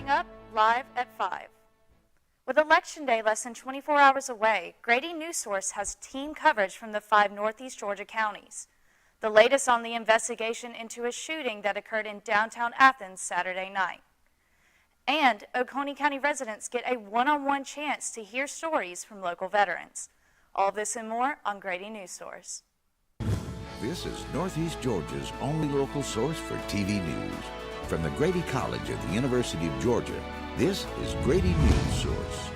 Coming up, live at 5. With Election Day less than 24 hours away, Grady Newsource has team coverage from the 5 Northeast Georgia counties. The latest on the investigation into a shooting that occurred in downtown Athens Saturday night. And Oconee County residents get a one-on-one chance to hear stories from local veterans. All this and more on Grady Newsource. This is Northeast Georgia's only local source for TV news. From the Grady College of the University of Georgia, this is Grady Newsource.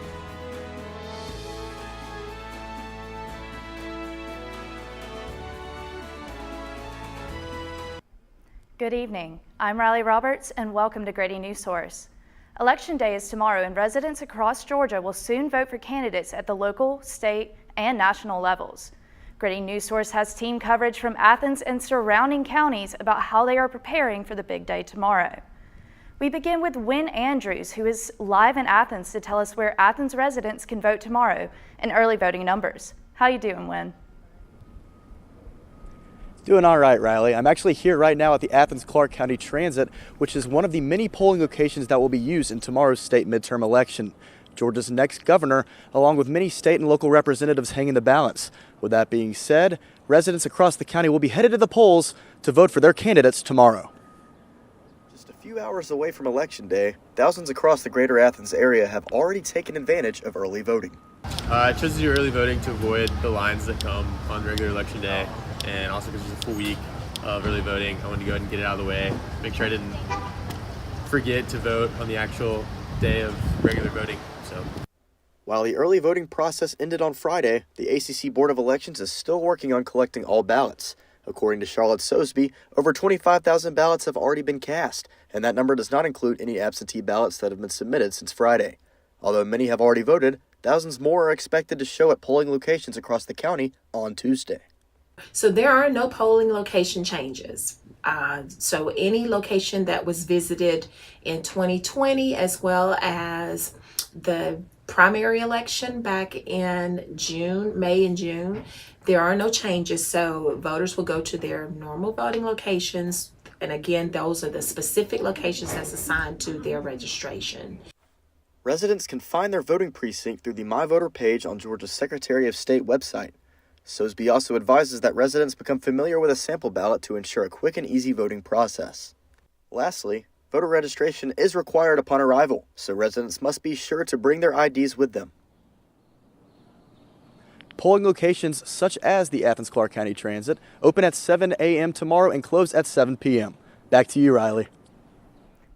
Good evening. I'm Riley Roberts, and welcome to Grady Newsource. Election Day is tomorrow, and residents across Georgia will soon vote for candidates at the local, state, and national levels. Grady Newsource has team coverage from Athens and surrounding counties about how they are preparing for the big day tomorrow. We begin with Wynn Andrews, who is live in Athens to tell us where Athens residents can vote tomorrow and early voting numbers. How you doing, Wynn? Doing all right, Riley. I'm actually here right now at the Athens-Clarke County Transit, which is one of the many polling locations that will be used in tomorrow's state midterm election. Georgia's next governor, along with many state and local representatives hanging the balance. With that being said, residents across the county will be headed to the polls to vote for their candidates tomorrow. Just a few hours away from Election Day, thousands across the greater Athens area have already taken advantage of early voting. I chose to do early voting to avoid the lines that come on regular Election Day, and also because there's a full week of early voting. I wanted to go ahead and get it out of the way, make sure I didn't forget to vote on the actual day of regular voting. While the early voting process ended on Friday, the ACC Board of Elections is still working on collecting all ballots. According to Charlotte Sosby, over 25,000 ballots have already been cast, and that number does not include any absentee ballots that have been submitted since Friday. Although many have already voted, thousands more are expected to show at polling locations across the county on Tuesday. So there are no polling location changes. So any location that was visited in 2020, as well as the primary election back in May and June, there are no changes. So voters will go to their normal voting locations. And again, those are the specific locations that's assigned to their registration. Residents can find their voting precinct through the My Voter page on Georgia's Secretary of State website. Sosby also advises that residents become familiar with a sample ballot to ensure a quick and easy voting process. Lastly, voter registration is required upon arrival, so residents must be sure to bring their IDs with them. Polling locations such as the Athens-Clarke County Transit open at 7 a.m. tomorrow and close at 7 p.m. Back to you, Riley.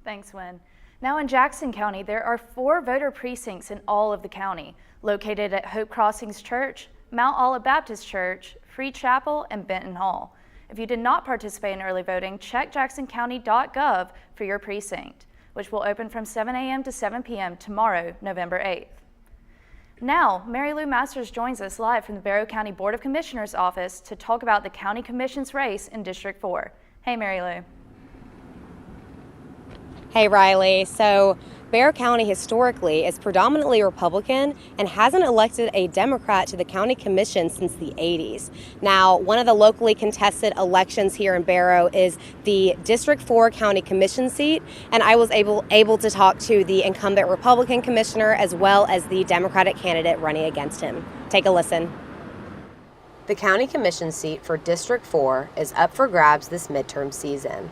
Thanks, Wynn. Now in Jackson County, there are 4 voter precincts in all of the county, located at Hope Crossings Church, Mount Olive Baptist Church, Free Chapel, and Benton Hall. If you did not participate in early voting, check jacksoncounty.gov for your precinct, which will open from 7 a.m. to 7 p.m. tomorrow, November 8th. Now, Mary Lou Masters joins us live from the Barrow County Board of Commissioners office to talk about the County Commission's race in District 4. Hey, Mary Lou. Hey, Riley. So Barrow County historically is predominantly Republican and hasn't elected a Democrat to the county commission since the 80s. Now, one of the locally contested elections here in Barrow is the District 4 county commission seat, and I was able to talk to the incumbent Republican commissioner as well as the Democratic candidate running against him. Take a listen. The county commission seat for District 4 is up for grabs this midterm season.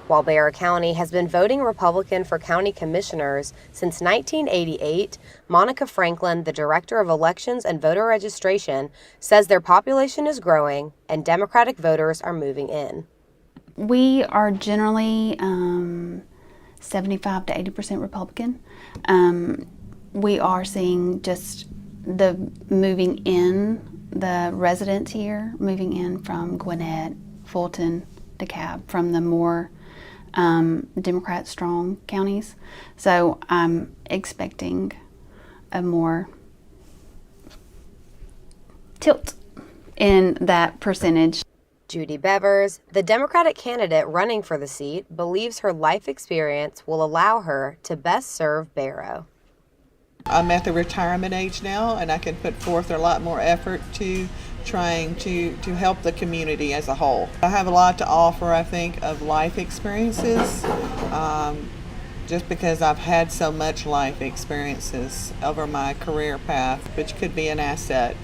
While Barrow County has been voting Republican for county commissioners since 1988, Monica Franklin, the Director of Elections and Voter Registration, says their population is growing and Democratic voters are moving in. We are generally 75 to 80% Republican. We are seeing just the moving in, the residents here moving in from Gwinnett, Fulton, DeKalb, from the more Democrat strong counties. So I'm expecting a more tilt in that percentage. Judy Bevers, the Democratic candidate running for the seat, believes her life experience will allow her to best serve Barrow. I'm at the retirement age now, and I can put forth a lot more effort to trying to help the community as a whole. I have a lot to offer, I think, of life experiences, just because I've had so much life experiences over my career path, which could be an asset.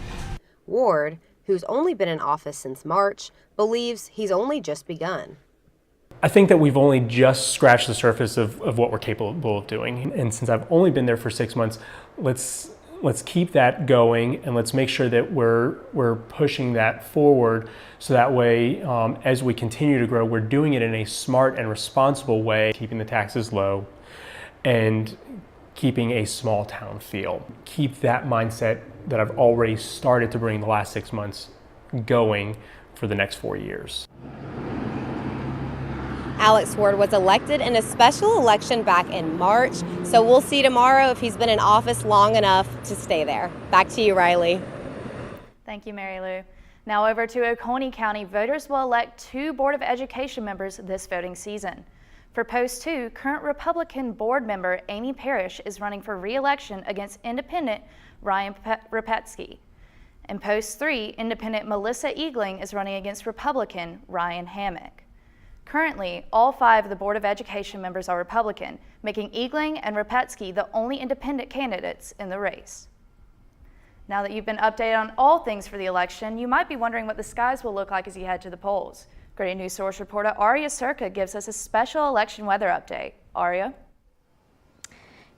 Ward, who's only been in office since March, believes he's only just begun. I think that we've only just scratched the surface of what we're capable of doing. And since I've only been there for 6 months, let's keep that going, and let's make sure that we're pushing that forward, so that way, as we continue to grow, we're doing it in a smart and responsible way, keeping the taxes low and keeping a small town feel. Keep that mindset that I've already started to bring the last 6 months going for the next 4 years. Alex Ward was elected in a special election back in March, so we'll see tomorrow if he's been in office long enough to stay there. Back to you, Riley. Thank you, Mary Lou. Now over to Oconee County, voters will elect 2 Board of Education members this voting season. For Post 2, current Republican board member Amy Parrish is running for re-election against independent Ryan Rapetsky. In Post 3, independent Melissa Eagling is running against Republican Ryan Hammock. Currently, all 5 of the Board of Education members are Republican, making Eagling and Rapetsky the only independent candidates in the race. Now that you've been updated on all things for the election, you might be wondering what the skies will look like as you head to the polls. Grady Newsource reporter Aria Circa gives us a special election weather update. Aria?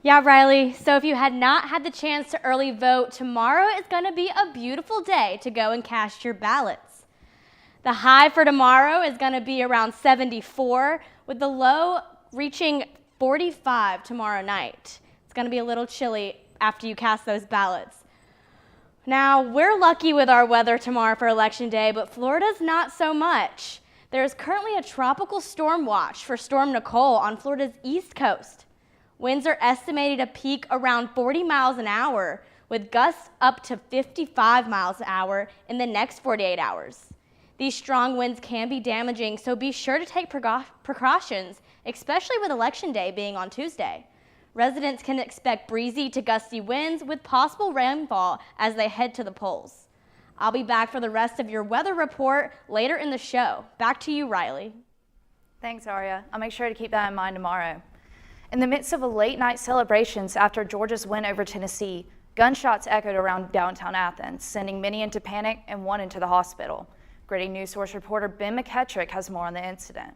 Yeah, Riley, so if you had not had the chance to early vote, tomorrow is going to be a beautiful day to go and cast your ballots. The high for tomorrow is going to be around 74, with the low reaching 45 tomorrow night. It's going to be a little chilly after you cast those ballots. Now, we're lucky with our weather tomorrow for Election Day, but Florida's not so much. There's currently a tropical storm watch for Storm Nicole on Florida's east coast. Winds are estimated to peak around 40 miles an hour, with gusts up to 55 miles an hour in the next 48 hours. These strong winds can be damaging, so be sure to take precautions, especially with Election Day being on Tuesday. Residents can expect breezy to gusty winds with possible rainfall as they head to the polls. I'll be back for the rest of your weather report later in the show. Back to you, Riley. Thanks, Aria. I'll make sure to keep that in mind tomorrow. In the midst of a late-night celebrations after Georgia's win over Tennessee, gunshots echoed around downtown Athens, sending many into panic and one into the hospital. Grady Newsource reporter Ben McKettrick has more on the incident.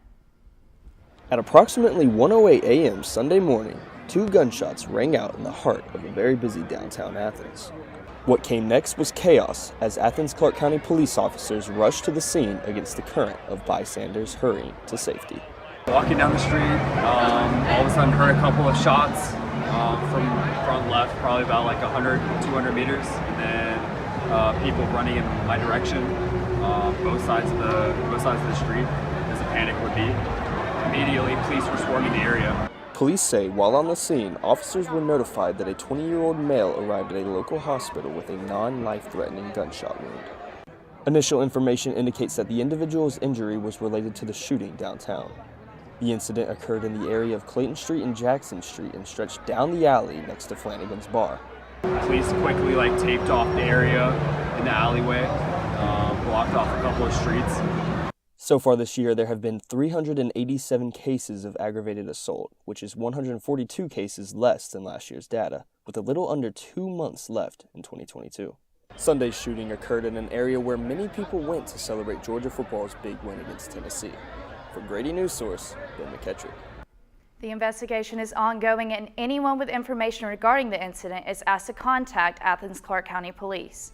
At approximately 1:08 a.m. Sunday morning, 2 gunshots rang out in the heart of a very busy downtown Athens. What came next was chaos as Athens Clarke County police officers rushed to the scene against the current of bystanders hurrying to safety. Walking down the street, all of a sudden heard a couple of shots from front left, probably about like 100, 200 meters, and then people running in my direction. Both sides of the street, as a panic would be. Immediately, police were swarming the area. Police say while on the scene, officers were notified that a 20-year-old male arrived at a local hospital with a non-life-threatening gunshot wound. Initial information indicates that the individual's injury was related to the shooting downtown. The incident occurred in the area of Clayton Street and Jackson Street and stretched down the alley next to Flanagan's Bar. Police quickly taped off the area in the alleyway, blocked off a couple of streets. So far this year, there have been 387 cases of aggravated assault, which is 142 cases less than last year's data, with a little under 2 months left in 2022. Sunday's shooting occurred in an area where many people went to celebrate Georgia football's big win against Tennessee. For Grady Newsource, Ben McKettrick. The investigation is ongoing, and anyone with information regarding the incident is asked to contact Athens Clarke County Police.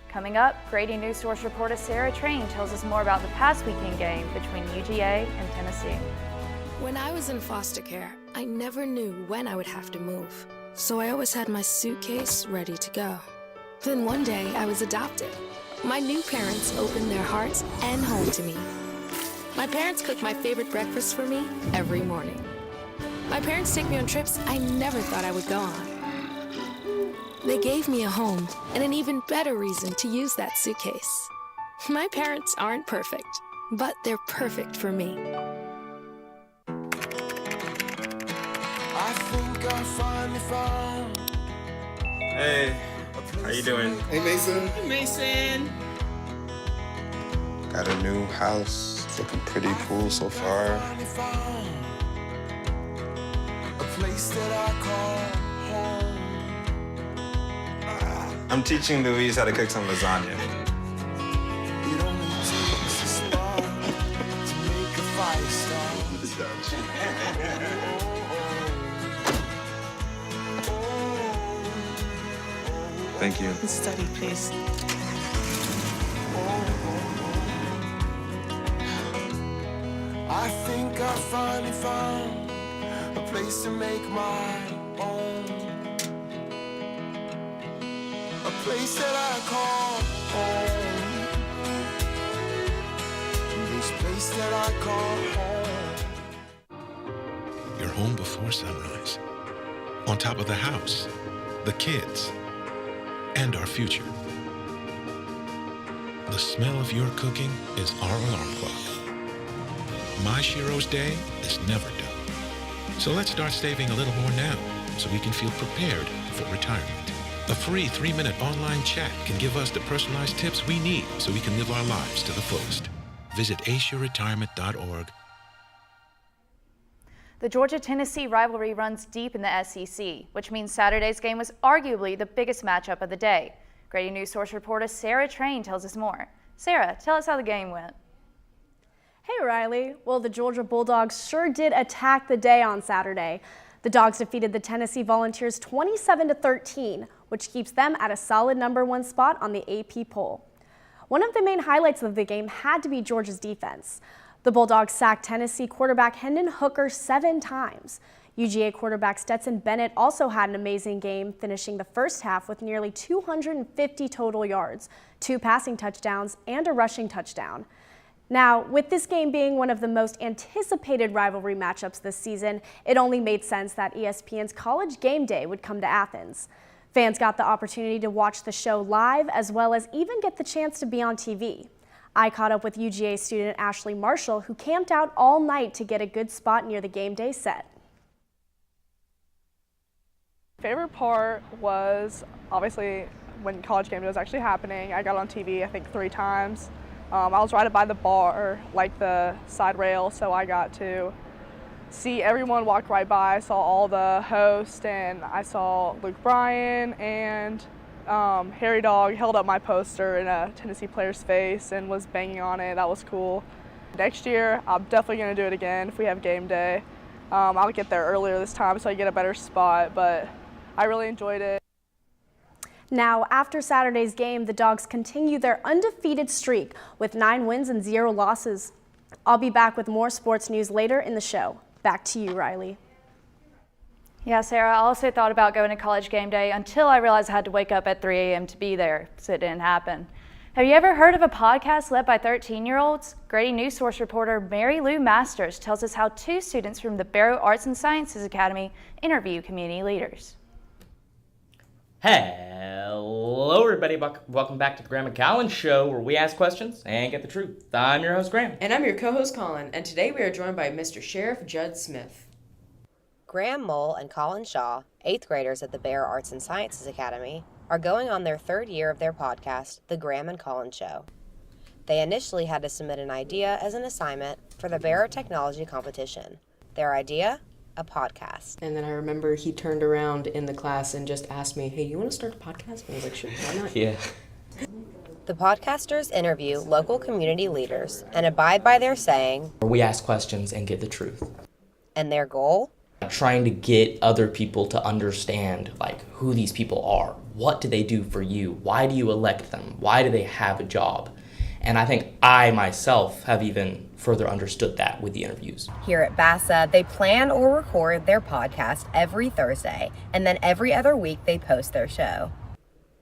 Coming up, Grady Newsource reporter Sarah Train tells us more about the past weekend game between UGA and Tennessee. When I was in foster care, I never knew when I would have to move, so I always had my suitcase ready to go. Then one day, I was adopted. My new parents opened their hearts and home to me. My parents cook my favorite breakfast for me every morning. My parents take me on trips I never thought I would go on. They gave me a home and an even better reason to use that suitcase. My parents aren't perfect, but they're perfect for me. I think I finally found. Hey, how you doing? Hey, Mason. Hey, Mason. Got a new house. It's looking pretty cool so far. place that I call home. I'm teaching Louise how to cook some lasagna. It only takes a spark to make a fire start. Thank you. Study, please. I think I finally found a place to make my own. A place that I call home. This place that I call home. You're home before sunrise. On top of the house, the kids, and our future. The smell of your cooking is our alarm clock. My Shiro's day is never done. So let's start saving a little more now so we can feel prepared for retirement. A free 3-minute online chat can give us the personalized tips we need so we can live our lives to the fullest. Visit aceyourretirement.org. The Georgia-Tennessee rivalry runs deep in the SEC, which means Saturday's game was arguably the biggest matchup of the day. Grady Newsource reporter Sarah Train tells us more. Sarah, tell us how the game went. Hey Riley, well the Georgia Bulldogs sure did attack the day on Saturday. The Dogs defeated the Tennessee Volunteers 27-13, which keeps them at a solid #1 spot on the AP poll. One of the main highlights of the game had to be Georgia's defense. The Bulldogs sacked Tennessee quarterback Hendon Hooker 7 times. UGA quarterback Stetson Bennett also had an amazing game, finishing the first half with nearly 250 total yards, 2 passing touchdowns, and a rushing touchdown. Now, with this game being one of the most anticipated rivalry matchups this season, it only made sense that ESPN's College Game Day would come to Athens. Fans got the opportunity to watch the show live, as well as even get the chance to be on TV. I caught up with UGA student Ashley Marshall, who camped out all night to get a good spot near the game day set. Favorite part was obviously when College Game Day was actually happening. I got on TV I think 3 times. I was right by the bar, like the side rail, so I got to see everyone walk right by. I saw all the hosts, and I saw Luke Bryan, and Harry Dog held up my poster in a Tennessee player's face and was banging on it. That was cool. Next year, I'm definitely going to do it again if we have game day. I'll get there earlier this time so I get a better spot, but I really enjoyed it. Now, after Saturday's game, the Dogs continue their undefeated streak with 9 wins and 0 losses. I'll be back with more sports news later in the show. Back to you, Riley. Yeah, Sarah, I also thought about going to College Game Day until I realized I had to wake up at 3 a.m. to be there, so it didn't happen. Have you ever heard of a podcast led by 13-year-olds? Grady Newsource reporter Mary Lou Masters tells us how 2 students from the Barrow Arts and Sciences Academy interview community leaders. Hello everybody, welcome back to the Graham and Colin Show, where we ask questions and get the truth. I'm your host Graham. And I'm your co-host Colin, and today we are joined by Mr. Sheriff Judd Smith. Graham Mole and Colin Shaw, 8th graders at the Barrow Arts and Sciences Academy, are going on their 3rd year of their podcast, The Graham and Colin Show. They initially had to submit an idea as an assignment for the Barrow Technology Competition. Their idea? A podcast. And then I remember he turned around in the class and just asked me, hey, you want to start a podcast? And I was like, sure, why not? Yeah. The podcasters interview local community leaders and abide by their saying, We ask questions and get the truth. And their goal? Trying to get other people to understand who these people are. What do they do for you? Why do you elect them? Why do they have a job? And I think I myself have even further understood that with the interviews. Here at BASA, they plan or record their podcast every Thursday, and then every other week they post their show.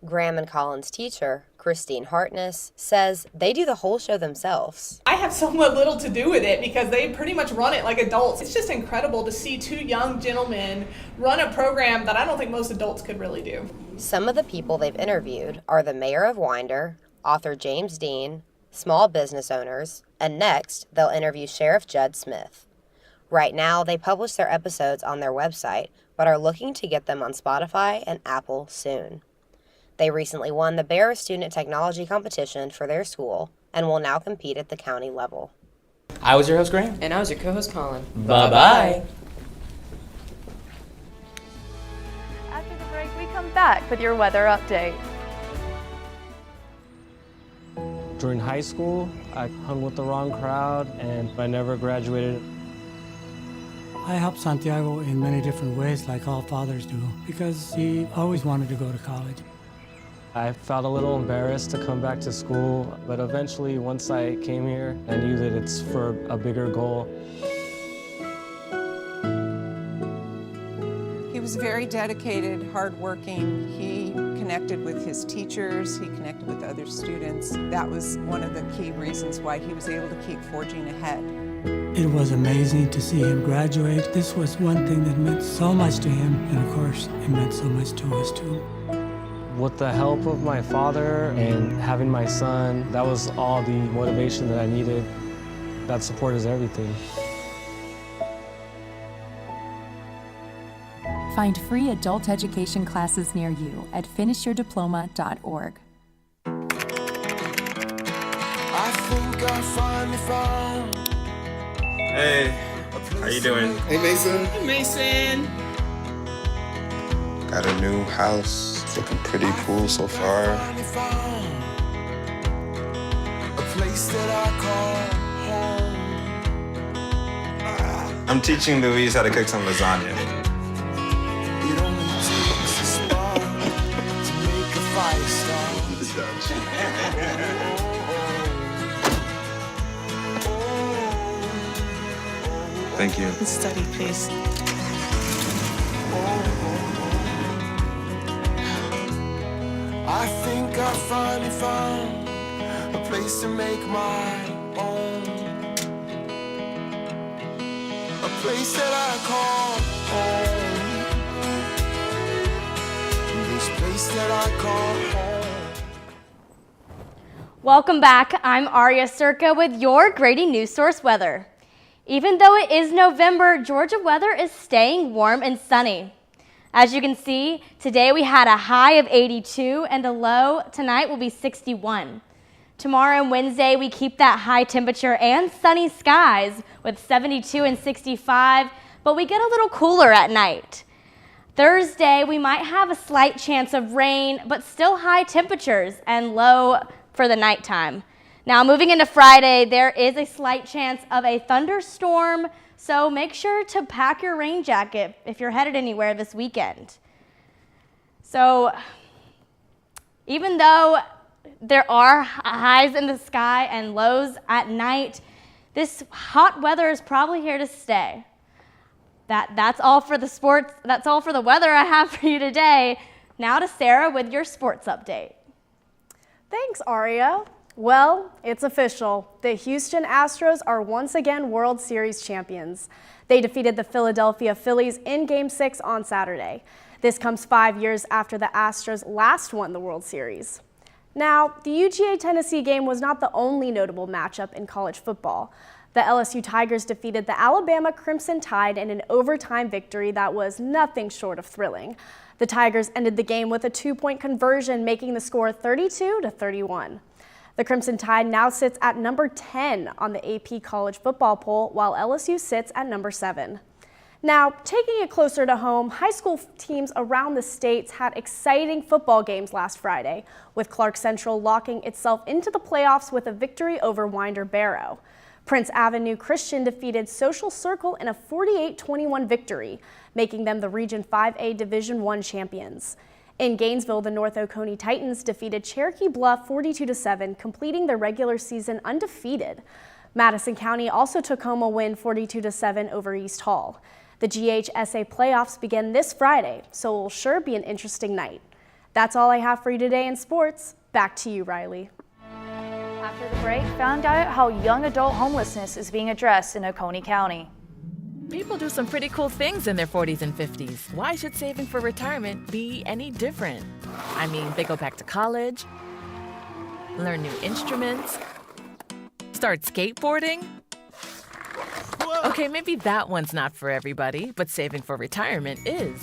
Graham and Colin's teacher, Christine Hartness, says they do the whole show themselves. I have somewhat little to do with it because they pretty much run it like adults. It's just incredible to see 2 young gentlemen run a program that I don't think most adults could really do. Some of the people they've interviewed are the mayor of Winder, author James Dean, small business owners, and next, they'll interview Sheriff Judd Smith. Right now, they publish their episodes on their website, but are looking to get them on Spotify and Apple soon. They recently won the Barrow Student Technology Competition for their school and will now compete at the county level. I was your host, Graham. And I was your co-host, Colin. Bye-bye. back with your weather update. During high school, I hung with the wrong crowd and I never graduated. I helped Santiago in many different ways, like all fathers do, because he always wanted to go to college. I felt a little embarrassed to come back to school, but eventually, once I came here, I knew that it's for a bigger goal. He was very dedicated, hardworking. He connected with his teachers, he connected with other students. That was one of the key reasons why he was able to keep forging ahead. It was amazing to see him graduate. This was one thing that meant so much to him, and of course, it meant so much to us too. With the help of my father and having my son, that was all the motivation that I needed. That support is everything. Find free adult education classes near you at finishyourdiploma.org. I think I finally found. Hey, how you doing? Hey, Mason. Hey, Mason. Got a new house. It's looking pretty cool so far. A place that I call home. I'm teaching Louise how to cook some lasagna. It only takes a spark to make a fire start. Thank you. Study, please. I think I finally found a place to make my own. A place that I call home. This place that I call home. Welcome back. I'm Aria Circa with your Grady Newsource weather. Even though it is November, Georgia weather is staying warm and sunny. As you can see, today we had a high of 82 and a low tonight will be 61. Tomorrow and Wednesday, we keep that high temperature and sunny skies with 72 and 65, but we get a little cooler at night. Thursday, we might have a slight chance of rain, but still high temperatures and low for the nighttime. Now, moving into Friday, there is a slight chance of a thunderstorm, so make sure to pack your rain jacket if you're headed anywhere this weekend. So, even though there are highs in the sky and lows at night, this hot weather is probably here to stay. That's all for the sports. That's all for the weather I have for you today. Now to Sarah with your sports update. Thanks, Aria. Well, it's official. The Houston Astros are once again World Series champions. They defeated the Philadelphia Phillies in Game 6 on Saturday. This comes 5 years after the Astros last won the World Series. Now, the UGA-Tennessee game was not the only notable matchup in college football. The LSU Tigers defeated the Alabama Crimson Tide in an overtime victory that was nothing short of thrilling. The Tigers ended the game with a 2-point conversion, making the score 32-31. The Crimson Tide now sits at number 10 on the AP college football poll, while LSU sits at number 7. Now, taking it closer to home, high school teams around the states had exciting football games last Friday, with Clark Central locking itself into the playoffs with a victory over Winder Barrow. Prince Avenue Christian defeated Social Circle in a 48-21 victory, making them the Region 5A Division I champions. In Gainesville, the North Oconee Titans defeated Cherokee Bluff 42-7, completing their regular season undefeated. Madison County also took home a win 42-7 over East Hall. The GHSA playoffs begin this Friday, so it will sure be an interesting night. That's all I have for you today in sports. Back to you, Riley. After the break, found out how young adult homelessness is being addressed in Oconee County. People do some pretty cool things in their 40s and 50s. Why should saving for retirement be any different? I mean, they go back to college, learn new instruments, start skateboarding. Okay, maybe that one's not for everybody, but saving for retirement is.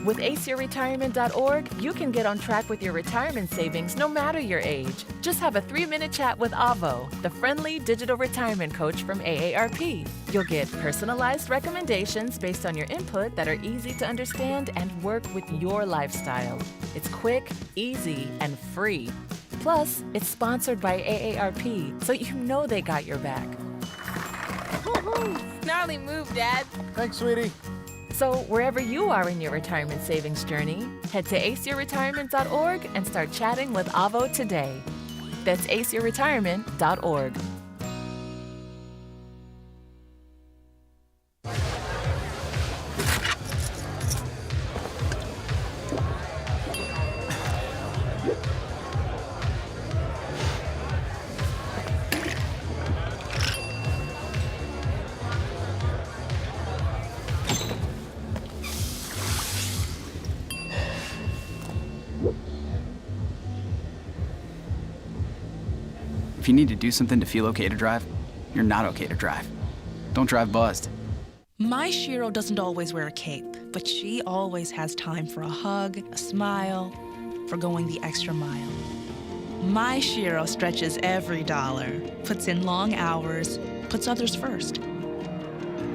With aceyourretirement.org, you can get on track with your retirement savings no matter your age. Just have a 3-minute chat with Avo, the friendly digital retirement coach from AARP. You'll get personalized recommendations based on your input that are easy to understand and work with your lifestyle. It's quick, easy, and free. Plus, it's sponsored by AARP, so you know they got your back. Gnarly move, Dad. Thanks, sweetie. So wherever you are in your retirement savings journey, head to aceyourretirement.org and start chatting with Avo today. That's aceyourretirement.org. If you need to do something to feel okay to drive, you're not okay to drive. Don't drive buzzed. My Shiro doesn't always wear a cape, but she always has time for a hug, a smile, for going the extra mile. My Shiro stretches every dollar, puts in long hours, puts others first.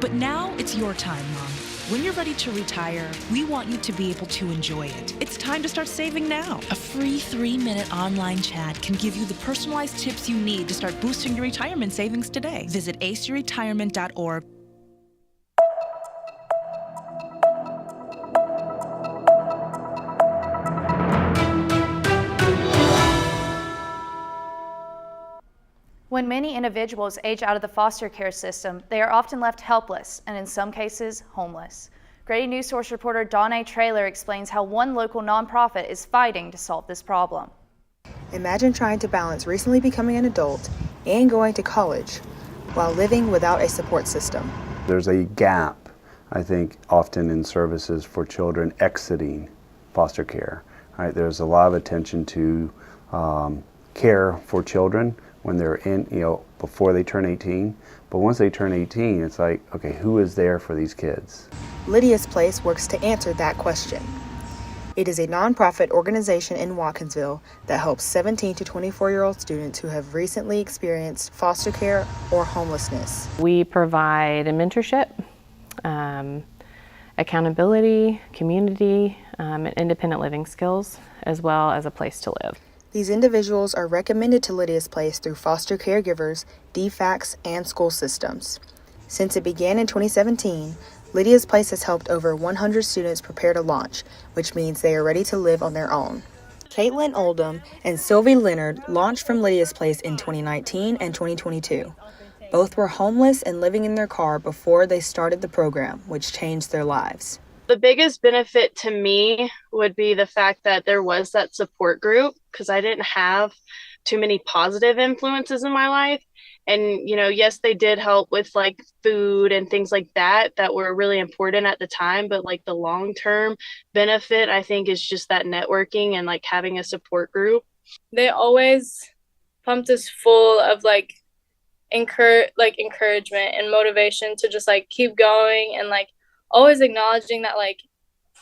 But now it's your time, Mom. When you're ready to retire, we want you to be able to enjoy it. It's time to start saving now. A free 3-minute online chat can give you the personalized tips you need to start boosting your retirement savings today. Visit aceyourretirement.org. When many individuals age out of the foster care system, they are often left helpless and in some cases homeless. Grady Newsource reporter Donna Traylor explains how one local nonprofit is fighting to solve this problem. Imagine trying to balance recently becoming an adult and going to college while living without a support system. There's a gap, I think, often in services for children exiting foster care. Right? There's a lot of attention to care for children when they're in, before they turn 18. But once they turn 18, it's like, okay, who is there for these kids? Lydia's Place works to answer that question. It is a nonprofit organization in Watkinsville that helps 17 to 24-year-old students who have recently experienced foster care or homelessness. We provide a mentorship, accountability, community, and independent living skills, as well as a place to live. These individuals are recommended to Lydia's Place through foster caregivers, DFACS, and school systems. Since it began in 2017, Lydia's Place has helped over 100 students prepare to launch, which means they are ready to live on their own. Caitlin Oldham and Sylvie Leonard launched from Lydia's Place in 2019 and 2022. Both were homeless and living in their car before they started the program, which changed their lives. The biggest benefit to me would be the fact that there was that support group, because I didn't have too many positive influences in my life. And, yes, they did help with like food and things like that were really important at the time. But like the long-term benefit, I think, is just that networking and like having a support group. They always pumped us full of encouragement and motivation to just like keep going, and like always acknowledging that like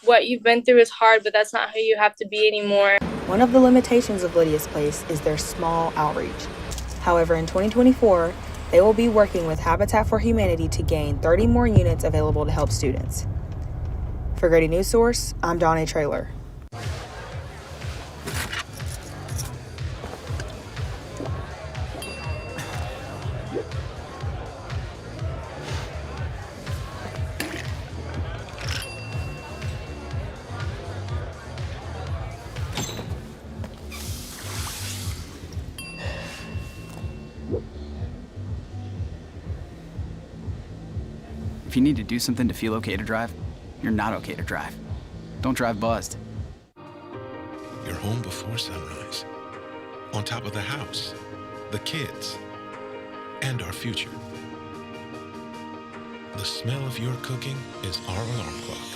what you've been through is hard, but that's not who you have to be anymore. One of the limitations of Lydia's Place is their small outreach. However, in 2024, they will be working with Habitat for Humanity to gain 30 more units available to help students. For Grady Newsource, I'm Donna Traylor. If you need to do something to feel okay to drive, you're not okay to drive. Don't drive buzzed. You're home before sunrise, on top of the house, the kids, and our future. The smell of your cooking is our alarm clock.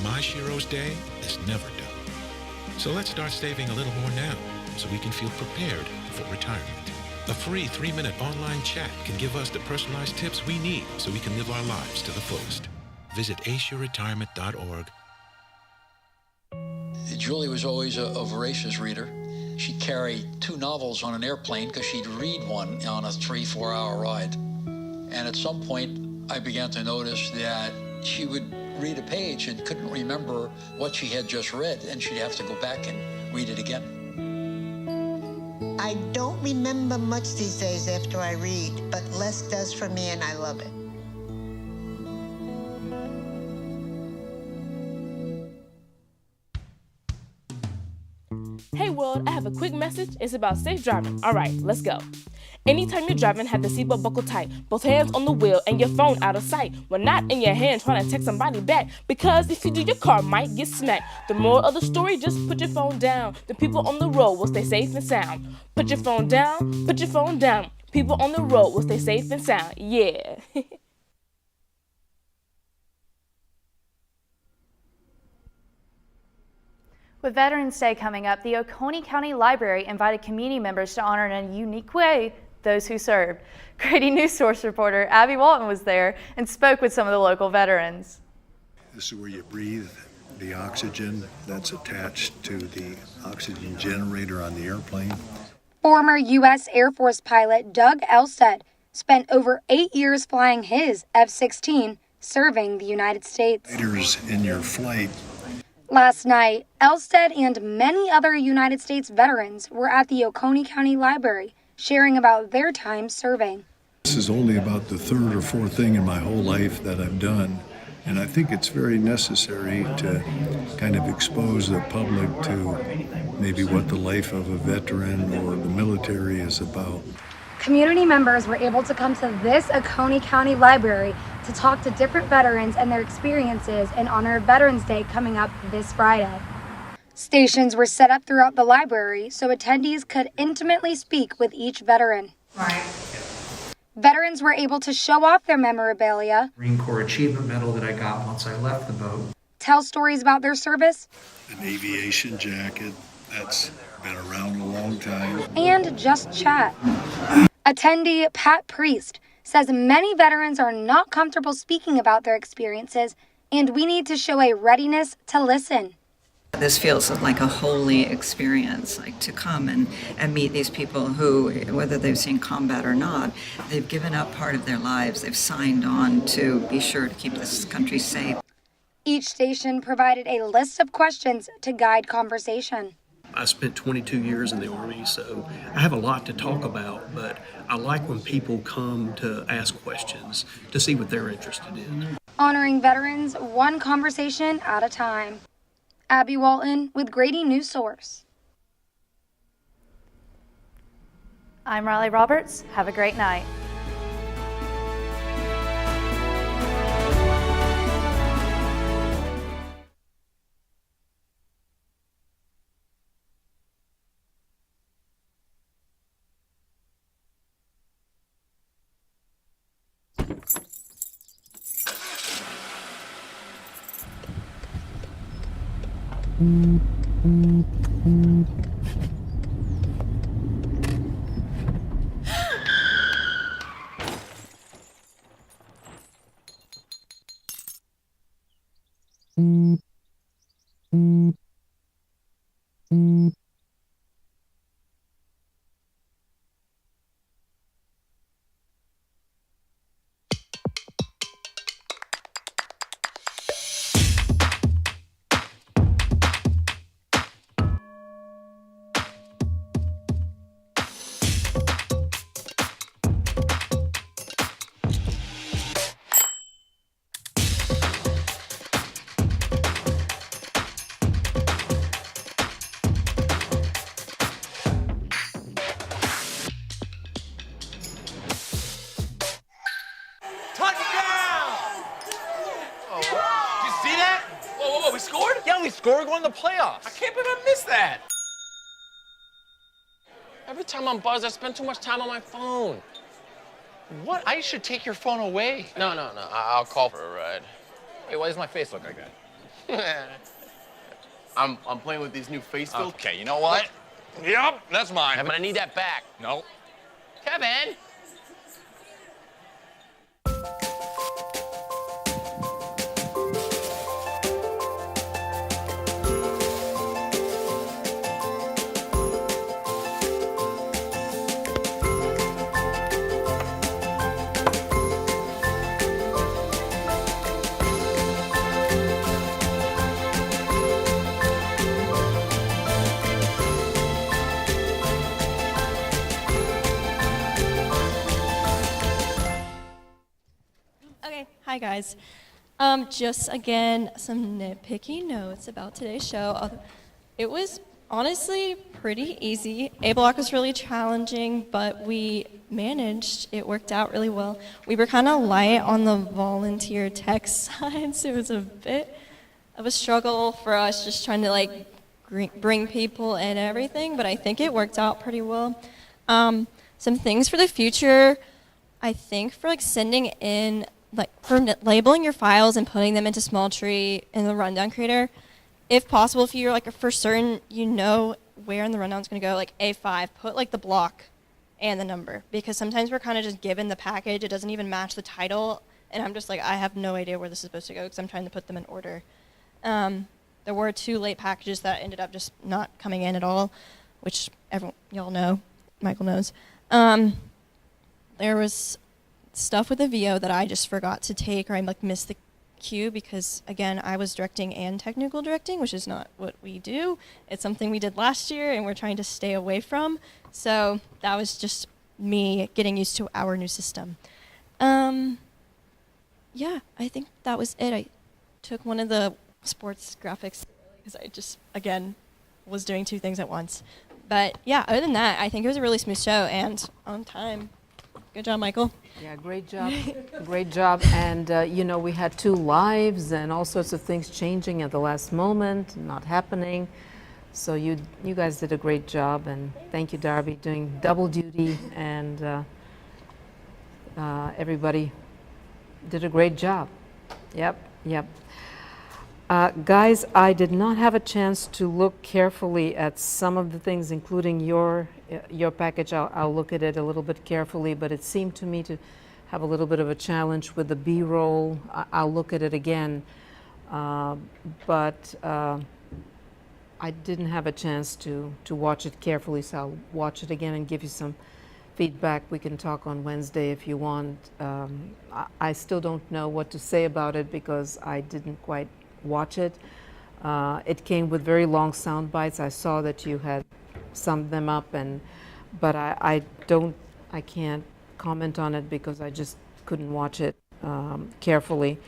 My Shiro's day is never done. So let's start saving a little more now so we can feel prepared for retirement. A free 3-minute online chat can give us the personalized tips we need so we can live our lives to the fullest. Visit aceyourretirement.org Julie was always a voracious reader. She'd carry 2 novels on an airplane because she'd read one on a 3-4 hour ride. And at some point, I began to notice that she would read a page and couldn't remember what she had just read, and she'd have to go back and read it again. I don't remember much these days after I read, but less does for me, and I love it. Hey world, I have a quick message. It's about safe driving. All right, let's go. Anytime you're driving, have the seatbelt buckled tight. Both hands on the wheel and your phone out of sight. When not in your hand, trying to text somebody back. Because if you do, your car might get smacked. The moral of the story, just put your phone down. The people on the road will stay safe and sound. Put your phone down, put your phone down. People on the road will stay safe and sound. Yeah. With Veterans Day coming up, the Oconee County Library invited community members to honor in a unique way those who served. Grady Newsource reporter Abby Walton was there and spoke with some of the local veterans. This is where you breathe the oxygen that's attached to the oxygen generator on the airplane. Former U.S. Air Force pilot Doug Elstead spent over 8 years flying his F-16, serving the United States. Fighters in your flight. Last night, Elstead and many other United States veterans were at the Oconee County Library, sharing about their time serving. This is only about the 3rd or 4th thing in my whole life that I've done, and I think it's very necessary to kind of expose the public to maybe what the life of a veteran or the military is about. Community members were able to come to this Oconee County Library to talk to different veterans and their experiences in honor of Veterans Day coming up this Friday. Stations were set up throughout the library so attendees could intimately speak with each veteran. Right. Veterans were able to show off their memorabilia, Marine Corps Achievement Medal that I got once I left the boat. tell stories about their service, An aviation jacket that's been around a long time. and just chat. Attendee Pat Priest says many veterans are not comfortable speaking about their experiences, and we need to show a readiness to listen. This feels like a holy experience, like to come and meet these people who, whether they've seen combat or not, they've given up part of their lives. They've signed on to be sure to keep this country safe. Each station provided a list of questions to guide conversation. I spent 22 years in the Army, so I have a lot to talk about, but I like when people come to ask questions to see what they're interested in. Honoring veterans one conversation at a time. Abby Walton with Grady Newsource. I'm Riley Roberts. Have a great night. Yeah, we scored going to the playoffs. I can't believe I missed that. Every time I'm buzzed, I spend too much time on my phone. What? I should take your phone away. No. I'll call for a ride. Wait, why does my face look like that? I'm playing with these new face filters. Okay, you know what? Yep, that's mine. But I need that back. No. Kevin! Hi, guys. Just again, some nitpicky notes about today's show. It was honestly pretty easy. A block was really challenging, but we managed. It worked out really well. We were kind of light on the volunteer tech side, so it was a bit of a struggle for us just trying to like bring people and everything, but I think it worked out pretty well. Some things for the future, I think for like sending in, like for labeling your files and putting them into Small Tree in the rundown creator, if possible, if you're like for certain, you know where in the rundown it's going to go, like A5, put like the block and the number, because sometimes we're kind of just given the package, it doesn't even match the title, and I'm just like, I have no idea where this is supposed to go because I'm trying to put them in order. There were 2 late packages that ended up just not coming in at all, which y'all know, Michael knows. There was stuff with the VO that I just forgot to take, or I like missed the cue because, again, I was directing and technical directing, which is not what we do. It's something we did last year and we're trying to stay away from. So that was just me getting used to our new system. Yeah, I think that was it. I took one of the sports graphics because I just, again, was doing 2 things at once. But yeah, other than that, I think it was a really smooth show and on time. Good job, Michael. Yeah, great job. Great job. And, you know, we had 2 lives and all sorts of things changing at the last moment, not happening. So you guys did a great job. And thank you, Darby, doing double duty. And everybody did a great job. Yep. Guys, I did not have a chance to look carefully at some of the things, including your package. I'll look at it a little bit carefully, but it seemed to me to have a little bit of a challenge with the B-roll. I'll look at it again, but I didn't have a chance to watch it carefully, so I'll watch it again and give you some feedback. We can talk on Wednesday if you want. I still don't know what to say about it because I didn't quite watch it. It came with very long sound bites. I saw that you had summed them up, but I can't comment on it because I just couldn't watch it carefully,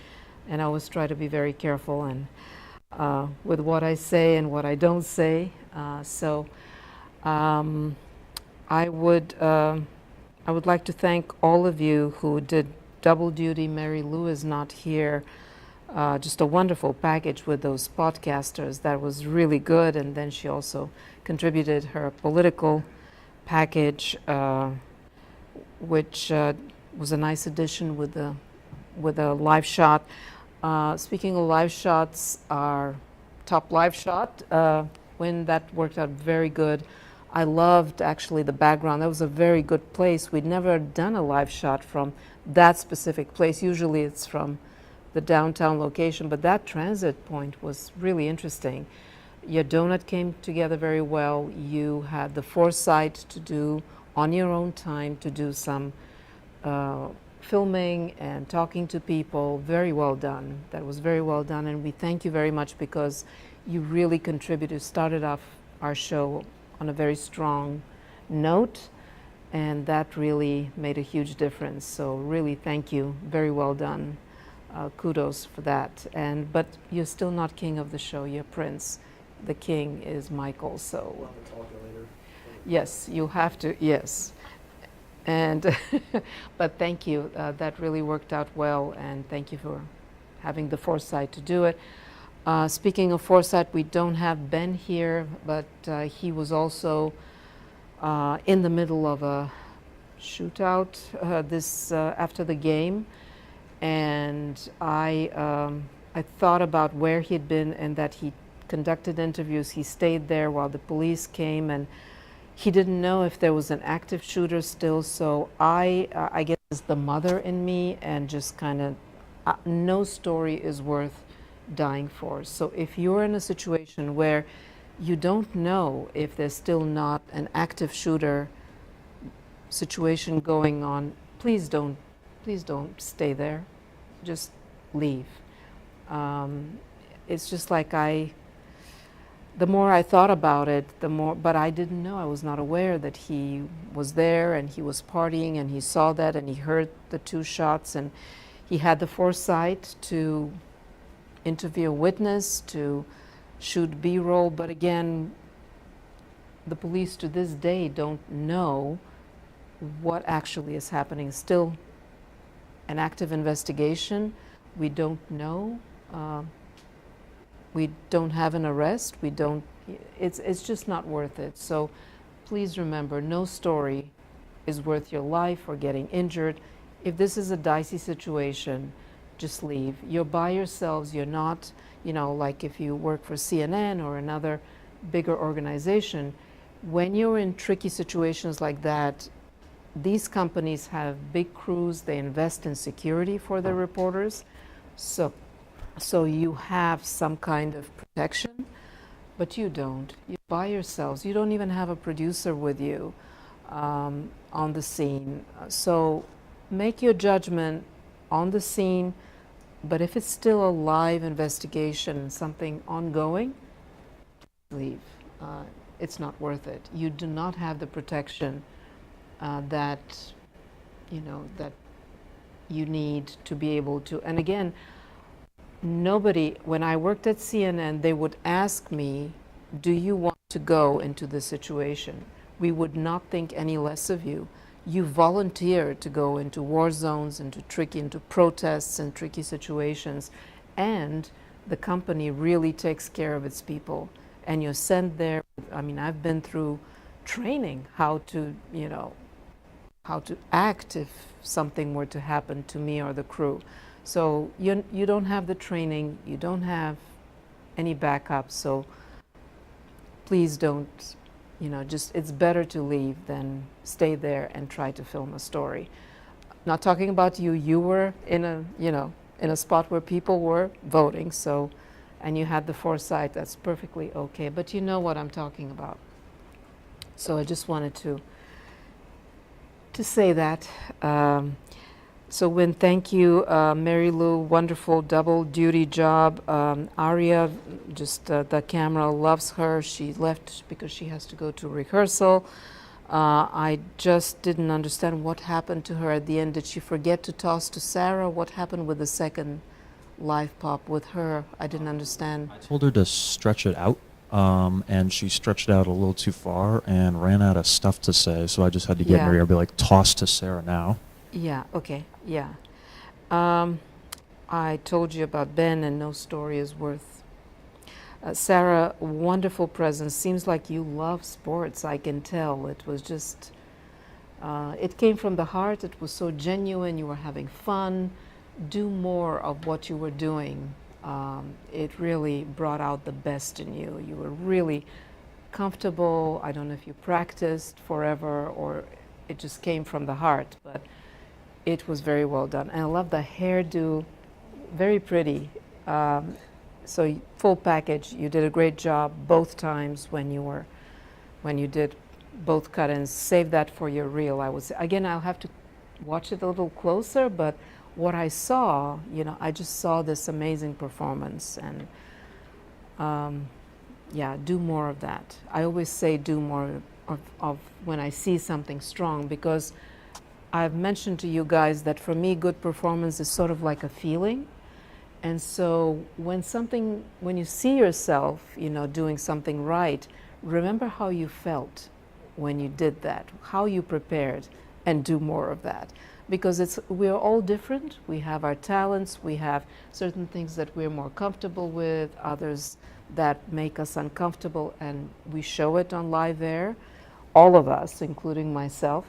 and I always try to be very careful and with what I say and what I don't say. I would like to thank all of you who did double duty. Mary Lou is not here. Just a wonderful package with those podcasters. That was really good. And then she also contributed her political package, which was a nice addition with a live shot. Speaking of live shots, our top live shot, when that worked out very good. I loved actually the background. That was a very good place. We'd never done a live shot from that specific place. Usually it's from the downtown location, but that transit point was really interesting. Your donut came together very well. You had the foresight to do on your own time, to do some filming and talking to people. Very well done. That was very well done, and we thank you very much because you really contributed, started off our show on a very strong note, and that really made a huge difference. So really thank you. Very well done. Kudos for that. But you're still not king of the show. You're prince. The king is Michael. So yes, you have to. Yes, and but thank you. That really worked out well, and thank you for having the foresight to do it. Speaking of foresight, we don't have Ben here, but he was also in the middle of a shootout after the game. And I thought about where he'd been and that he conducted interviews. He stayed there while the police came, and he didn't know if there was an active shooter still. So I guess it's the mother in me, and just kind of no story is worth dying for. So if you're in a situation where you don't know if there's still not an active shooter situation going on, please don't stay there. Just leave. It's just like the more I thought about it, but I didn't know, I was not aware that he was there and he was partying and he saw that and he heard the 2 shots and he had the foresight to interview a witness, to shoot B-roll, but again, the police to this day don't know what actually is happening. Still an active investigation. We don't know. We don't have an arrest. We don't, it's just not worth it. So please remember, no story is worth your life or getting injured. If this is a dicey situation, just leave. You're by yourselves. You're not, like if you work for CNN or another bigger organization, when you're in tricky situations like that, these companies have big crews. They invest in security for their reporters. So you have some kind of protection, but you don't. You're by yourselves. You don't even have a producer with you on the scene. So make your judgment on the scene, but if it's still a live investigation, something ongoing, leave. It's not worth it. You do not have the protection that that you need to be able to. And again, nobody, when I worked at CNN, they would ask me, do you want to go into this situation? We would not think any less of you. You volunteered to go into war zones, into protests and tricky situations, and the company really takes care of its people. And you're sent there. I mean, I've been through training how to act if something were to happen to me or the crew. So you don't have the training, you don't have any backup, so please don't, it's better to leave than stay there and try to film a story. Not talking about you, you were in a spot where people were voting, so, and you had the foresight, that's perfectly okay, but you know what I'm talking about. So I just wanted to say that. So Wynn, thank you. Mary Lou, wonderful double duty job. Aria, just the camera loves her. She left because she has to go to rehearsal. I just didn't understand what happened to her at the end. Did she forget to toss to Sarah? What happened with the second live pop with her? I didn't understand. I told her to stretch it out. And she stretched it out a little too far and ran out of stuff to say, so I just had to get in her ear and be like, toss to Sarah now. Yeah, okay, yeah. I told you about Ben, and no story is worth. Sarah, wonderful presence. Seems like you love sports, I can tell. It was just, it came from the heart. It was so genuine. You were having fun. Do more of what you were doing. It really brought out the best in you. You were really comfortable. I don't know if you practiced forever or it just came from the heart, but it was very well done. And I love the hairdo, very pretty. So full package. You did a great job both times when you did both cut-ins. Save that for your reel. Again, I'll have to watch it a little closer, but what I saw, I just saw this amazing performance, and yeah, do more of that. I always say do more of when I see something strong, because I've mentioned to you guys that for me, good performance is sort of like a feeling. And so when you see yourself, doing something right, remember how you felt when you did that, how you prepared, and do more of that. Because we're all different. We have our talents. We have certain things that we're more comfortable with, others that make us uncomfortable, and we show it on live air, all of us, including myself.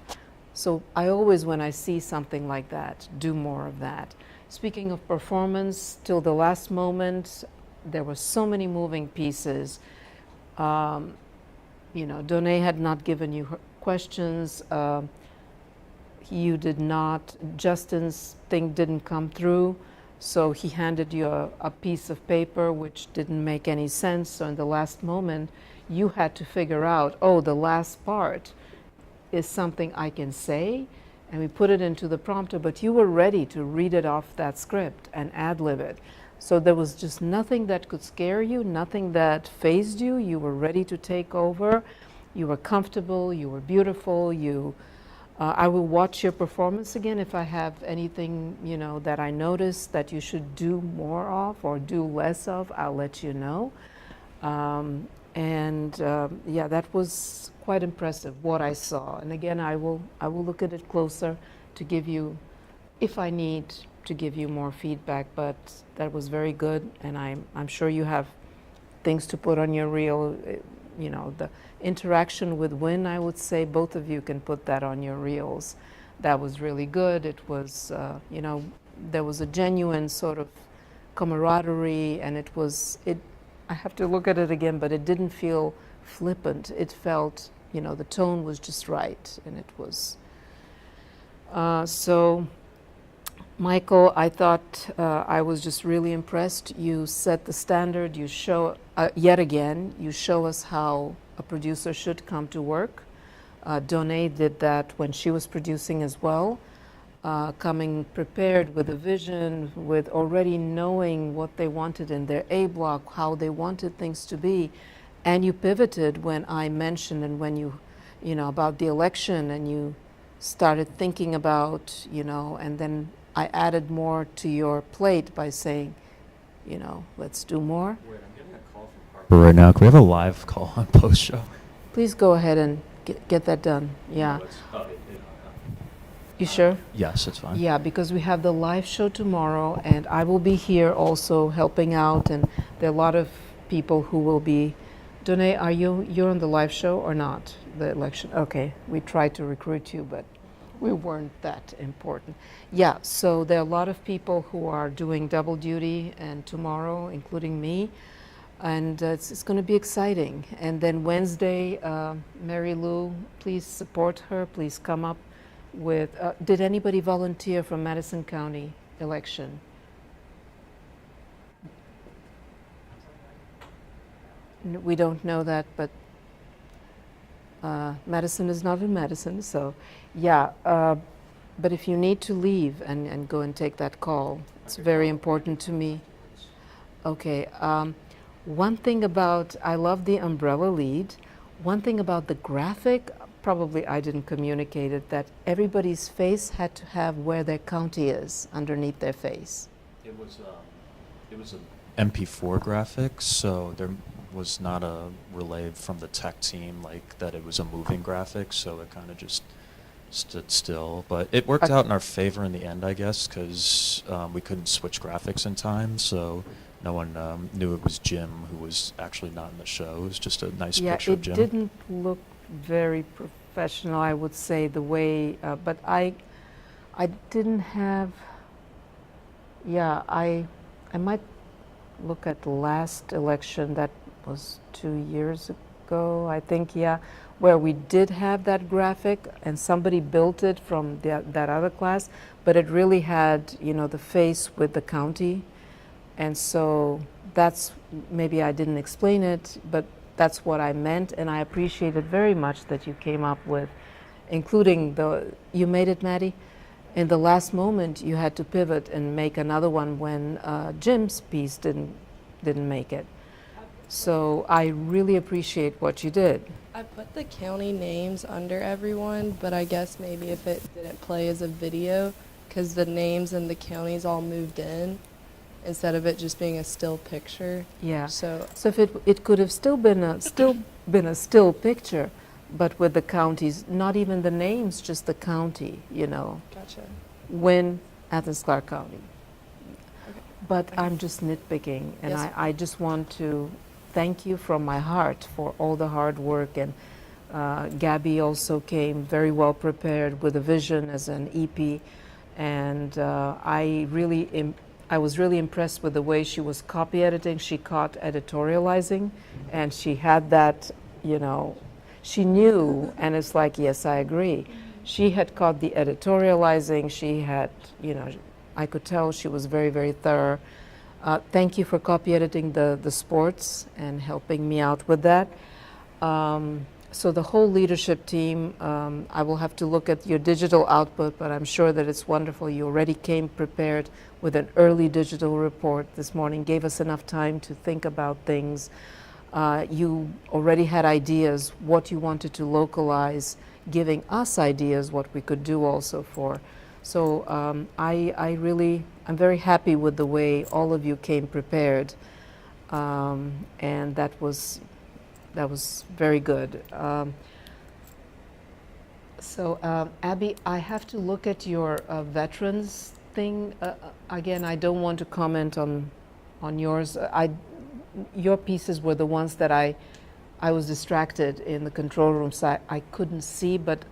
So I always, when I see something like that, do more of that. Speaking of performance, till the last moment, there were so many moving pieces. Doné had not given you her questions. You did not, Justin's thing didn't come through, so he handed you a piece of paper which didn't make any sense. So in the last moment, you had to figure out, oh, the last part is something I can say, and we put it into the prompter, but you were ready to read it off that script and ad-lib it. So there was just nothing that could scare you, nothing that fazed you. You were ready to take over. You were comfortable, you were beautiful, you I will watch your performance again. If I have anything, that I notice that you should do more of or do less of, I'll let you know. Yeah, that was quite impressive what I saw. And again, I will look at it closer to give you, if I need to give you more feedback. But that was very good, and I'm sure you have things to put on your reel. The interaction with Wynn, I would say both of you can put that on your reels. That was really good. It was, there was a genuine sort of camaraderie, and I have to look at it again, but it didn't feel flippant. It felt, the tone was just right, and it was. So, Michael, I thought I was just really impressed. You set the standard. You show, yet again, you show us how a producer should come to work. Donay did that when she was producing as well. Coming prepared with a vision, with already knowing what they wanted in their A block, how they wanted things to be. And you pivoted when I mentioned, and when you about the election, and you started thinking about, and then I added more to your plate by saying, let's do more. Wait, I'm getting a call from Harper right now. Can we have a live call on post-show? Please go ahead and get that done. Yeah. You sure? Yes, it's fine. Yeah, because we have the live show tomorrow, and I will be here also helping out, and there are a lot of people who will be. Donay, you're on the live show or not? The election? Okay, we tried to recruit you, but we weren't that important. Yeah, so there are a lot of people who are doing double duty and tomorrow, including me, and it's going to be exciting. And then Wednesday, Mary Lou, please support her. Please come up with, did anybody volunteer from Madison County election? We don't know that, but Madison is not in Madison, so yeah. But if you need to leave and go and take that call, it's very important to me. Okay. One thing about, I love the umbrella lead. One thing about the graphic, probably I didn't communicate it, that everybody's face had to have where their county is underneath their face. It was an MP4 graphic, so there was not a relay from the tech team like that. It was a moving graphic, so it kind of just stood still. But it worked out in our favor in the end, I guess, because we couldn't switch graphics in time, so no one knew it was Jim, who was actually not in the show. It was just a nice picture of Jim. Yeah, it didn't look very professional, I would say, the way, but I didn't have, I might look at the last election, that was 2 years ago, I think, where we did have that graphic, and somebody built it from that other class, but it really had, the face with the county. And so that's, maybe I didn't explain it, but that's what I meant, and I appreciate it very much that you came up with, including you made it, Maddie? In the last moment, you had to pivot and make another one when Jim's piece didn't make it. So I really appreciate what you did. I put the county names under everyone, but I guess maybe if it didn't play as a video, because the names and the counties all moved in, instead of it just being a still picture. Yeah. So if it could have still been a still picture, but with the counties, not even the names, just the county, Gotcha. Wynn, Athens Clarke County. Okay. But I'm just nitpicking, and Yes. I just want to thank you from my heart for all the hard work. And Gabby also came very well prepared with a vision as an EP, and I was really impressed with the way she was copy editing. She caught editorializing, and she had that, she knew, and it's like, yes, I agree. She had caught the editorializing. She had, I could tell she was very, very thorough. Thank you for copy editing the sports and helping me out with that. So the whole leadership team, I will have to look at your digital output, but I'm sure that it's wonderful. You already came prepared with an early digital report this morning, gave us enough time to think about things. You already had ideas, what you wanted to localize. giving us ideas what we could do also for. So I'm very happy with the way all of you came prepared, and that was very good. Abby, I have to look at your veterans thing again. I don't want to comment on yours. Your pieces were the ones that I was distracted in the control room, so I couldn't see, but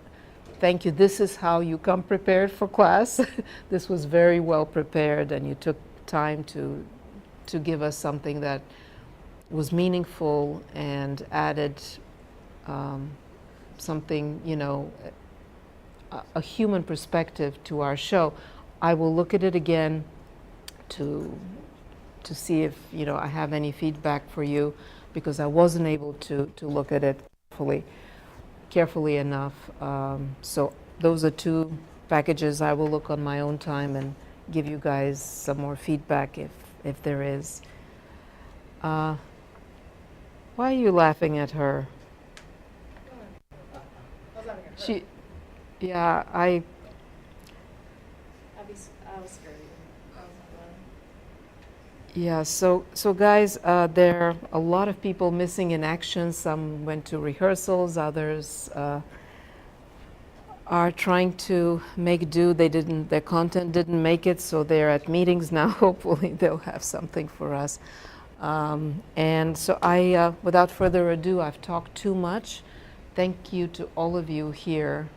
thank you. This is how you come prepared for class. This was very well prepared, and you took time to give us something that was meaningful and added something, a human perspective to our show. I will look at it again to see if I have any feedback for you, because I wasn't able to look at it carefully enough. So those are two packages. I will look on my own time and give you guys some more feedback if there is. Why are you laughing at her? Yeah, I was scared. Yeah, so guys, there are a lot of people missing in action. Some went to rehearsals, others are trying to make do. Their content didn't make it, so they're at meetings now. Hopefully they'll have something for us. And so without further ado, I've talked too much. Thank you to all of you here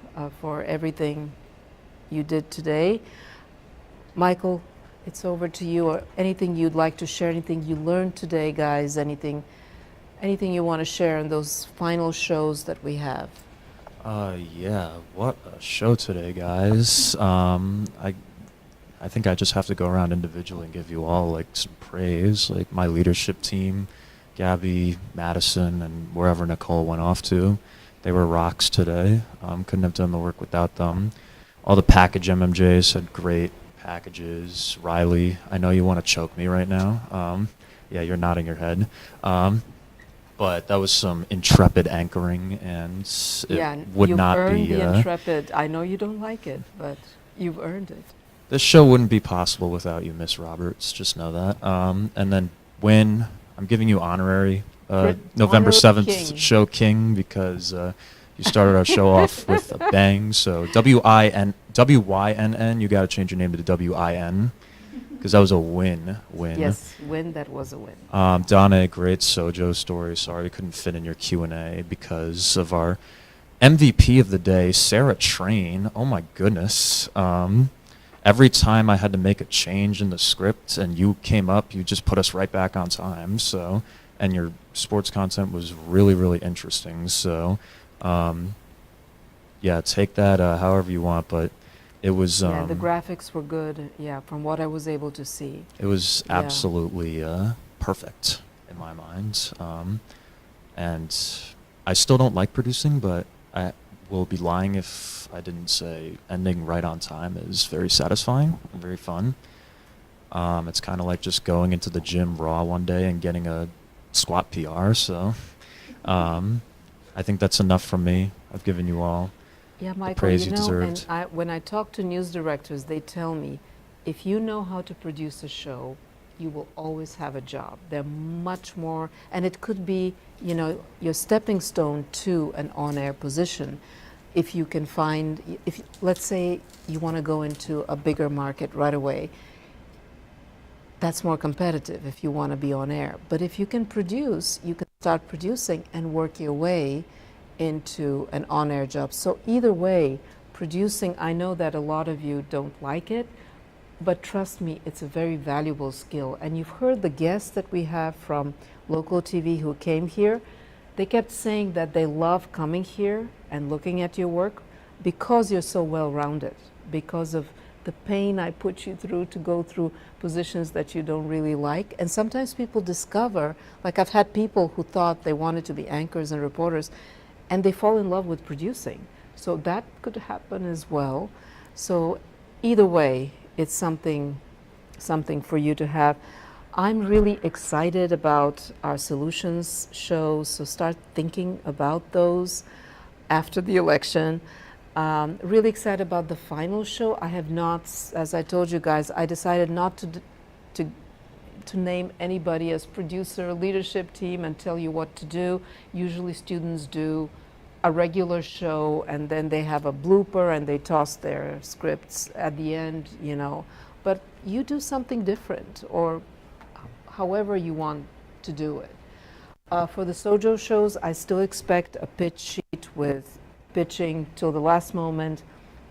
for everything you did today. Michael, it's over to you. Or anything you'd like to share, anything you learned today, guys, anything you want to share in those final shows that we have? Yeah, what a show today, guys. I think I just have to go around individually and give you all like some praise, like my leadership team, Gabby, Madison, and wherever Nicole went off to. They were rocks today. Couldn't have done the work without them. All the package MMJs had great packages. Riley, I know you want to choke me right now. Yeah, you're nodding your head. But that was some intrepid anchoring, and it would not be... the intrepid. I know you don't like it, but you've earned it. This show wouldn't be possible without you, Miss Roberts. Just know that. And then Win, I'm giving you honorary November 7th show king, because you started our show off with a bang. So WYNN, you got to change your name to WIN, because that was a win. Yes, win. That was a win. Donna, great Sojo story. Sorry we couldn't fit in your Q&A because of our MVP of the day, Sarah Train. Oh my goodness. Every time I had to make a change in the script and you came up, you just put us right back on time. So, and your sports content was really, really interesting. So, yeah, take that however you want, but it was... yeah, the graphics were good, yeah, from what I was able to see. It was absolutely perfect in my mind. And I still don't like producing, but I will be lying if I didn't say ending right on time is very satisfying and very fun. It's kind of like just going into the gym raw one day and getting a squat PR, so I think that's enough from me. I've given you all the praise you deserved. And when I talk to news directors, they tell me, if you know how to produce a show, you will always have a job. They're much more, and it could be, your stepping stone to an on-air position. If you can find, let's say you want to go into a bigger market right away, that's more competitive if you want to be on air. But if you can produce, you can start producing and work your way into an on-air job. So either way, producing, I know that a lot of you don't like it, but trust me, it's a very valuable skill. And you've heard the guests that we have from local TV who came here. They kept saying that they love coming here and looking at your work because you're so well-rounded, because of the pain I put you through to go through positions that you don't really like. And sometimes people discover, like I've had people who thought they wanted to be anchors and reporters, and they fall in love with producing. So that could happen as well. So either way, it's something for you to have. I'm really excited about our solutions shows, so start thinking about those. after the election. Really excited about the final show. I have not, as I told you guys, I decided not to name anybody as producer, leadership team, and tell you what to do. Usually students do a regular show and then they have a blooper and they toss their scripts at the end, you know. But you do something different, or however you want to do it. For the Sojo shows, I still expect a pitch sheet with pitching till the last moment.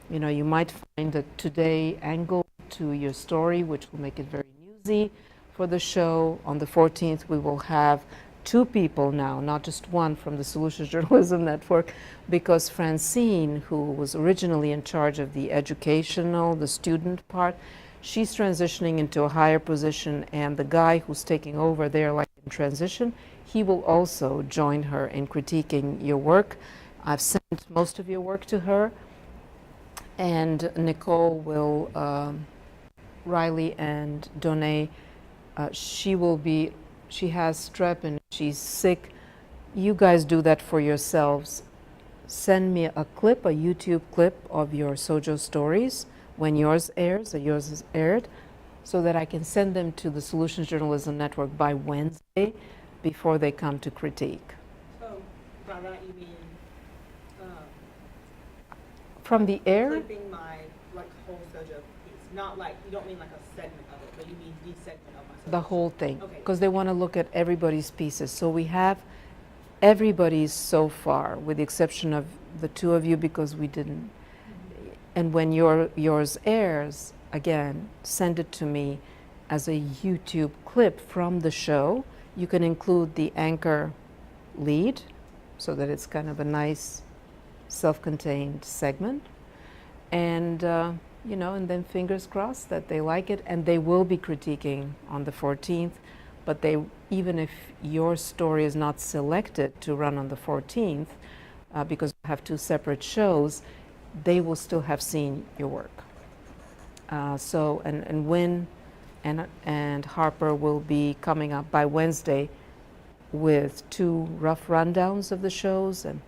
You know, you might find a today angle to your story, which will make it very newsy for the show. On the 14th, we will have 2 people now, not just one, from the Solutions Journalism Network, because Francine, who was originally in charge of the educational, the student part, she's transitioning into a higher position, and the guy who's taking over there, like in transition, he will also join her in critiquing your work. I've sent most of your work to her, and Nicole will, Riley and Donay, she has strep and she's sick. You guys do that for yourselves. Send me a clip, a YouTube clip of your Sojo stories when yours airs, or yours is aired, so that I can send them to the Solutions Journalism Network by Wednesday before they come to critique. So, by that you mean From the air? clipping my whole Sojo piece, not like, you don't mean like a segment of it, but you mean the segment of my Sojo. The whole thing, Okay. because they want to look at everybody's pieces. So we have everybody's so far, with the exception of the 2 of you, because we didn't. And when yours airs, again, send it to me as a YouTube clip from the show. You can include the anchor lead, so that it's kind of a nice, self-contained segment. And, you know, and then fingers crossed that they like it, and they will be critiquing on the 14th, but even if your story is not selected to run on the 14th, because we have 2 separate shows, they will still have seen your work. And Wynn and Harper will be coming up by Wednesday with 2 rough rundowns of the shows, and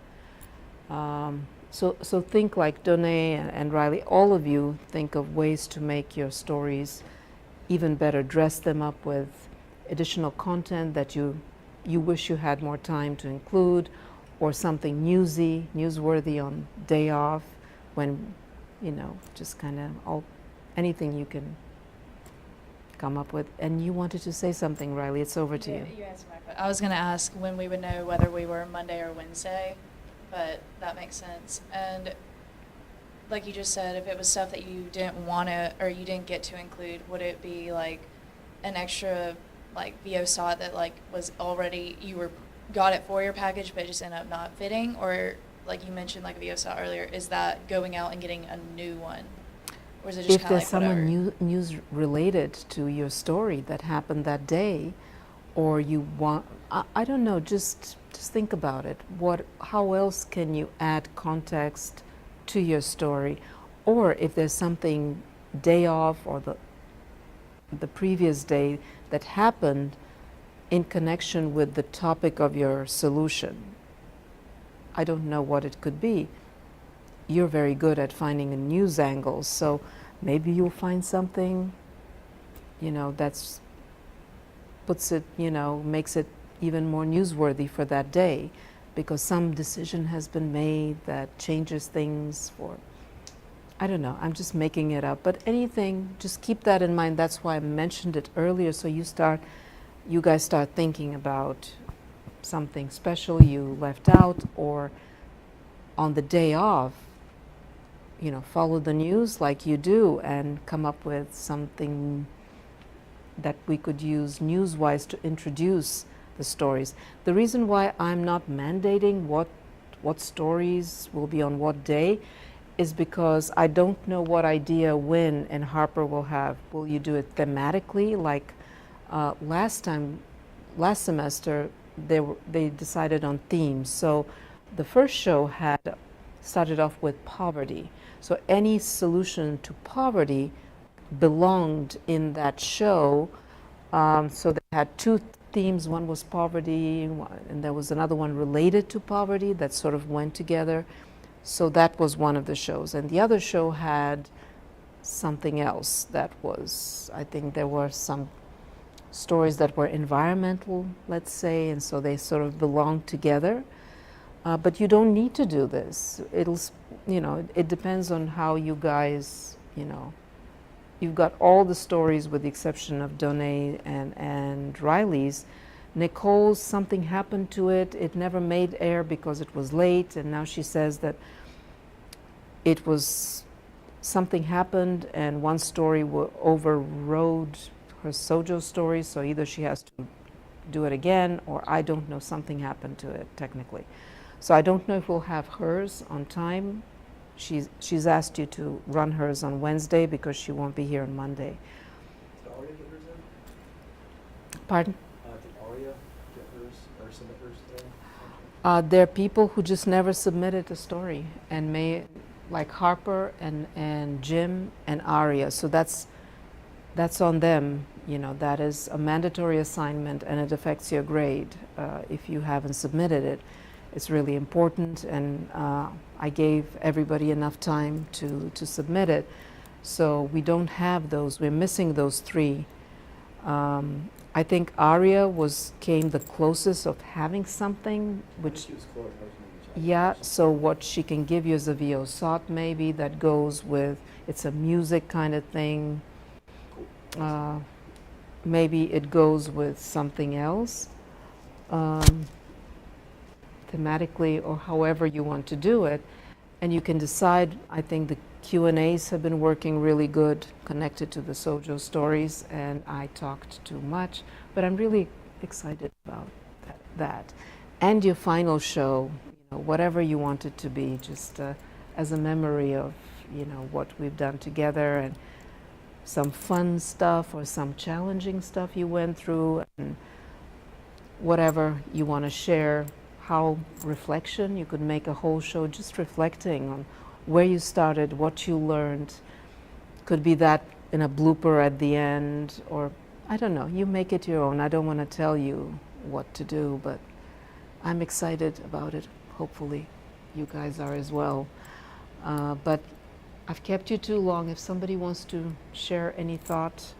so think like Donay and Riley, all of you think of ways to make your stories even better, dress them up with additional content that you wish you had more time to include, or something newsworthy on day off, when, you know, just kind of anything you can come up with. And you wanted to say something, Riley. It's over to you. You answered my question. I was going to ask when we would know whether we were Monday or Wednesday, but that makes sense. And like you just said, if it was stuff that you didn't want to, or you didn't get to include, would it be like an extra like VO slot that like was already, got it for your package but it just ended up not fitting? Or like you mentioned like a VO slot earlier, is that going out and getting a new one? Or is it just If kind of there's like someone news related to your story that happened that day, or you want, I don't know, just think about it. How else can you add context to your story? Or if there's something day off or the previous day that happened in connection with the topic of your solution. I don't know what it could be. You're very good at finding a news angle, so maybe you'll find something, you know, that's puts it, you know, makes it even more newsworthy for that day, because some decision has been made that changes things for, I don't know, I'm just making it up. But anything, just keep that in mind. That's why I mentioned it earlier, so you guys start thinking about something special you left out, or on the day off, you know, follow the news like you do and come up with something that we could use news-wise to introduce the stories. The reason why I'm not mandating what stories will be on what day is because I don't know what idea Wynn and Harper will have. Will you do it thematically? Like last semester, they decided on themes. So the first show had started off with poverty. So any solution to poverty belonged in that show. So they had themes. One was poverty, and there was another one related to poverty that sort of went together. So that was one of the shows. And the other show had something else that was, I think there were some stories that were environmental, let's say, and so they sort of belonged together. But you don't need to do this. It depends on how you guys, you've got all the stories with the exception of Donay and Riley's. Nicole's, something happened to it. It never made air because it was late, and now she says that it was something happened and one story overrode her Sojo story, so either she has to do it again or I don't know, something happened to it technically. So I don't know if we'll have hers on time. She's asked you to run hers on Wednesday because she won't be here on Monday. Did Aria get hers in? Pardon? Did Aria get hers or submit hers today? There are people who just never submitted a story, and like Harper and Jim and Aria. So that's on them. That is a mandatory assignment, and it affects your grade if you haven't submitted it. It's really important, and I gave everybody enough time to submit it. So we don't have those. We're missing those 3. I think Aria came the closest of having something, which She was close. yeah. So what she can give you is a VO SOT maybe that goes with, it's a music kind of thing. Maybe it goes with something else. Thematically or however you want to do it, and you can decide. I think the Q&As have been working really good, connected to the Sojo stories, and I talked too much, but I'm really excited about that. And your final show, whatever you want it to be, just as a memory of what we've done together, and some fun stuff or some challenging stuff you went through, and whatever you want to share. How reflection, you could make a whole show just reflecting on where you started, what you learned. Could be that in a blooper at the end, or I don't know, you make it your own. I don't want to tell you what to do, but I'm excited about it. Hopefully you guys are as well. But I've kept you too long. If somebody wants to share any thought.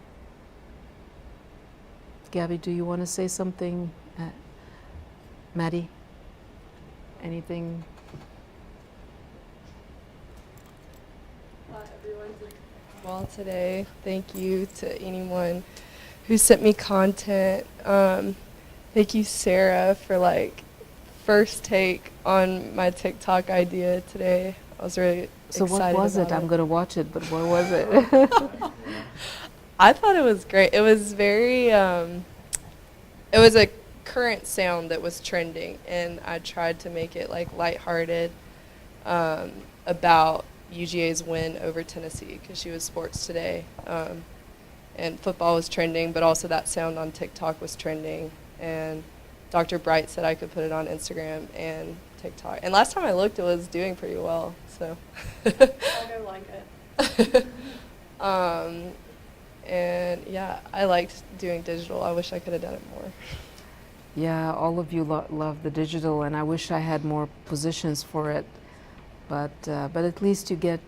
Gabby, do you want to say something? Maddie? Anything? Everyone did well today. Thank you to anyone who sent me content. Thank you, Sarah, for first take on my TikTok idea today. I was really So excited what was it? about I'm going to watch it, but what was it? I thought it was great. It was very, it was a current sound that was trending, and I tried to make it lighthearted about UGA's win over Tennessee, because she was sports today, and football was trending, but also that sound on TikTok was trending, and Dr. Bright said I could put it on Instagram and TikTok, and last time I looked it was doing pretty well, so I'll go like it. And yeah, I liked doing digital. I wish I could have done it more. Yeah, all of you love the digital, and I wish I had more positions for it. But at least you get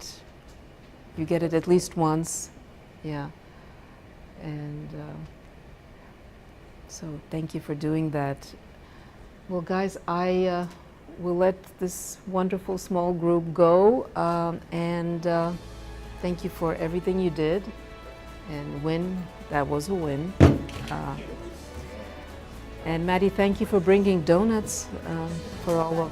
it at least once, yeah. And so thank you for doing that. Well, guys, I will let this wonderful small group go, and thank you for everything you did. And that was a win. And Maddie, thank you for bringing donuts for all of